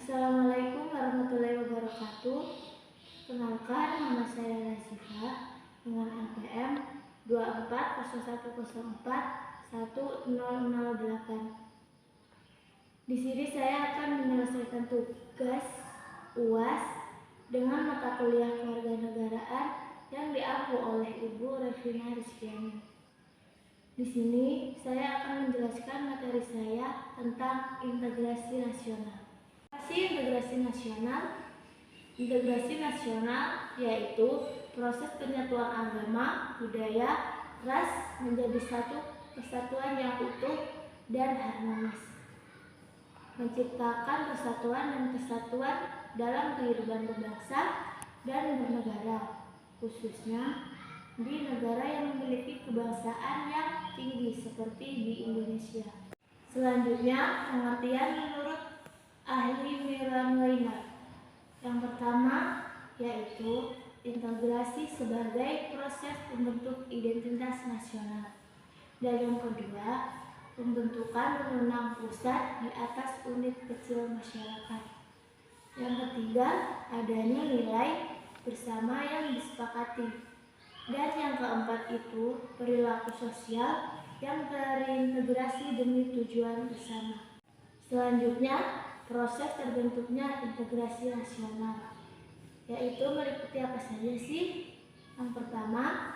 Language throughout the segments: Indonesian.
Assalamualaikum warahmatullahi wabarakatuh. Kenalkan, nama saya Nasifa dengan NPM 2401041008. Di sini saya akan menyelesaikan tugas UAS dengan mata kuliah kewarganegaraan yang diampu oleh Ibu Revina Rizkyani. Di sini saya akan menjelaskan materi saya tentang integrasi nasional. Integrasi nasional yaitu proses penyatuan agama, budaya, ras menjadi satu kesatuan yang utuh dan harmonis, menciptakan persatuan dan kesatuan dalam kehidupan berbangsa dan bernegara, khususnya di negara yang memiliki kebangsaan yang tinggi seperti di Indonesia. Selanjutnya, pengertian menurut ahli Miriam. Yang pertama yaitu integrasi sebagai proses pembentuk identitas nasional, dan yang kedua pembentukan wewenang pusat di atas unit kecil masyarakat. Yang ketiga adanya nilai bersama yang disepakati, dan yang keempat itu perilaku sosial yang terintegrasi demi tujuan bersama. Selanjutnya, proses terbentuknya integrasi nasional, yaitu meliputi apa saja sih? Yang pertama,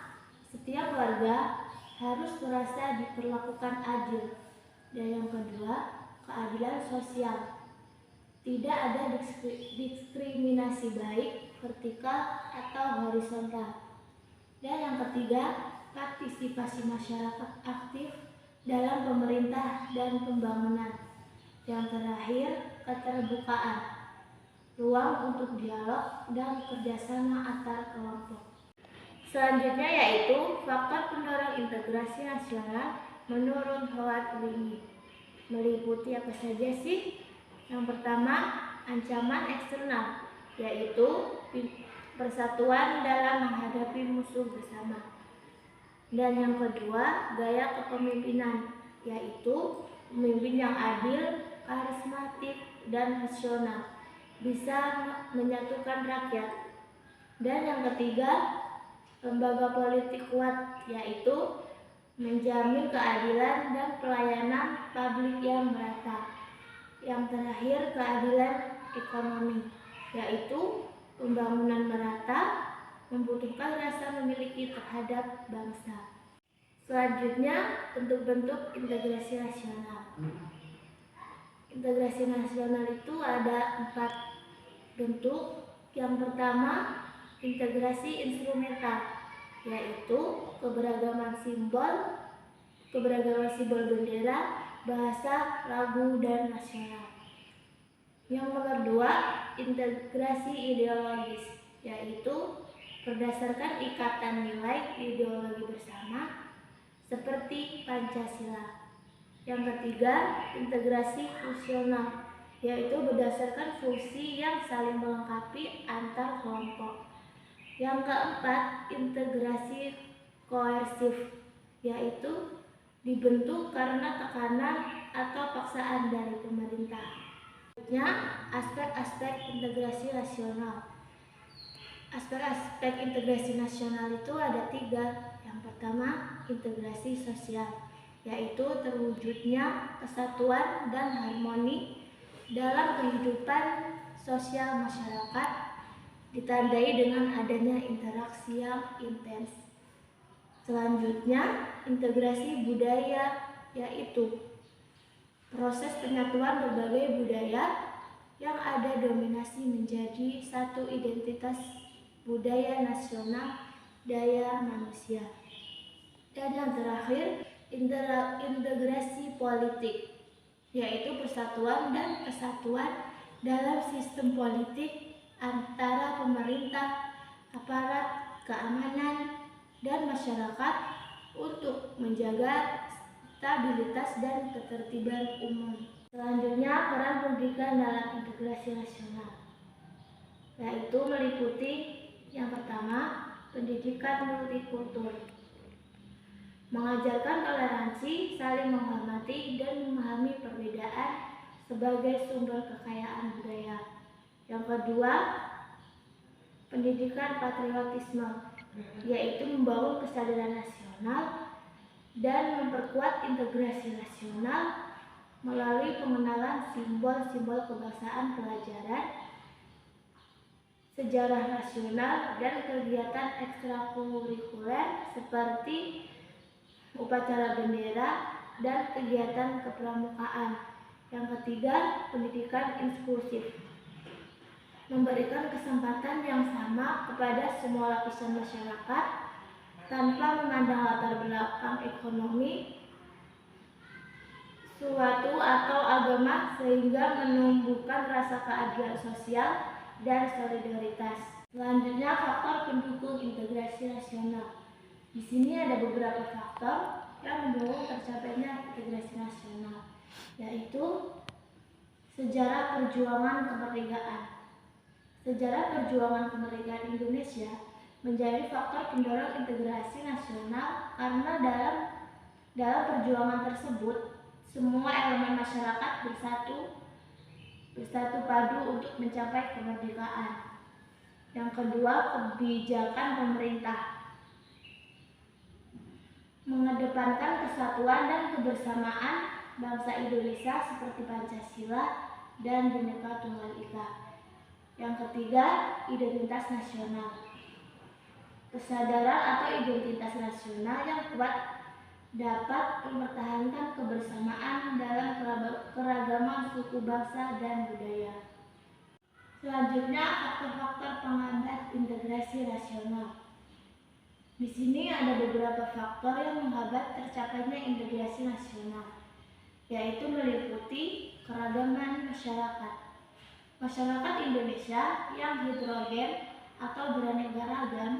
setiap warga harus merasa diperlakukan adil, dan yang kedua, keadilan sosial. Tidak ada diskriminasi baik vertikal atau horizontal. Dan yang ketiga, partisipasi masyarakat aktif dalam pemerintah dan pembangunan. Yang terakhir, keterbukaan, ruang untuk dialog dan kerjasama antar kelompok. Selanjutnya yaitu faktor pendorong integrasi nasional menurut Howard Wingi. Meliputi apa saja sih? Yang pertama, ancaman eksternal, yaitu persatuan dalam menghadapi musuh bersama. Dan yang kedua, gaya kepemimpinan, yaitu pemimpin yang adil, karismatik, dan rasional, bisa menyatukan rakyat. Dan yang ketiga, lembaga politik kuat, yaitu menjamin keadilan dan pelayanan publik yang merata. Yang terakhir, keadilan ekonomi, yaitu pembangunan merata membutuhkan rasa memiliki terhadap bangsa. Selanjutnya, bentuk-bentuk integrasi nasional. Integrasi nasional itu ada 4 bentuk. Yang pertama, integrasi instrumental, yaitu keberagaman simbol bendera, bahasa, lagu, dan nasional. Yang nomor 2, integrasi ideologis, yaitu berdasarkan ikatan nilai ideologi bersama seperti Pancasila. Yang ketiga, integrasi fungsional, yaitu berdasarkan fungsi yang saling melengkapi antar kelompok. Yang keempat, integrasi koersif, yaitu dibentuk karena tekanan atau paksaan dari pemerintah. Selanjutnya, aspek-aspek integrasi nasional. Aspek-aspek integrasi nasional itu ada 3. Yang pertama, integrasi sosial, yaitu terwujudnya kesatuan dan harmoni dalam kehidupan sosial masyarakat, ditandai dengan adanya interaksi yang intens. Selanjutnya, integrasi budaya, yaitu proses penyatuan berbagai budaya yang ada dominasi menjadi satu identitas budaya nasional daya manusia. Dan yang terakhir, integrasi politik, yaitu persatuan dan kesatuan dalam sistem politik antara pemerintah, aparat keamanan, dan masyarakat untuk menjaga stabilitas dan ketertiban umum. Selanjutnya, peran pendidikan dalam integrasi nasional, yaitu meliputi yang pertama, pendidikan multikultur, mengajarkan toleransi, saling menghormati, dan memahami perbedaan sebagai sumber kekayaan budaya. kedua, pendidikan patriotisme, yaitu membangun kesadaran nasional dan memperkuat integrasi nasional melalui pengenalan simbol-simbol kebangsaan, pelajaran sejarah nasional, dan kegiatan ekstrakurikuler seperti upacara bendera dan kegiatan kepramukaan. Yang ketiga, pendidikan inklusif, memberikan kesempatan yang sama kepada semua lapisan masyarakat tanpa memandang latar belakang ekonomi, suatu atau agama, sehingga menumbuhkan rasa keadilan sosial dan solidaritas. Selanjutnya, faktor pendukung integrasi nasional. Di sini ada beberapa faktor yang mendukung tercapainya integrasi nasional, yaitu sejarah perjuangan kemerdekaan. Sejarah perjuangan kemerdekaan Indonesia menjadi faktor pendorong integrasi nasional karena dalam perjuangan tersebut semua elemen masyarakat bersatu padu untuk mencapai kemerdekaan. Yang kedua, kebijakan pemerintah mengedepankan kesatuan dan kebersamaan bangsa Indonesia seperti Pancasila dan Bhinneka Tunggal Ika. Yang ketiga, identitas nasional. Kesadaran atau identitas nasional yang kuat dapat mempertahankan kebersamaan dalam keragaman suku, bangsa, dan budaya. Selanjutnya, faktor-faktor penghambat integrasi nasional. Di sini ada beberapa faktor yang menghambat tercapainya integrasi nasional, yaitu meliputi keragaman masyarakat. Masyarakat Indonesia yang heterogen atau beraneka ragam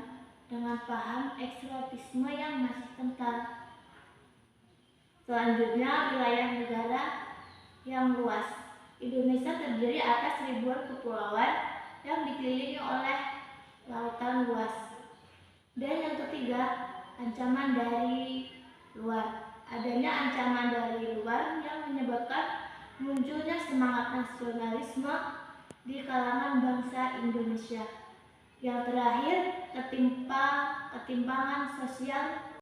dengan paham ekstremisme yang masih kental. Selanjutnya, wilayah negara yang luas. Indonesia terdiri atas ribuan kepulauan yang dikelilingi oleh lautan luas. Dan yang ketiga, ancaman dari luar. Adanya ancaman dari luar yang menyebabkan munculnya semangat nasionalisme di kalangan bangsa Indonesia. Yang terakhir, ketimpangan sosial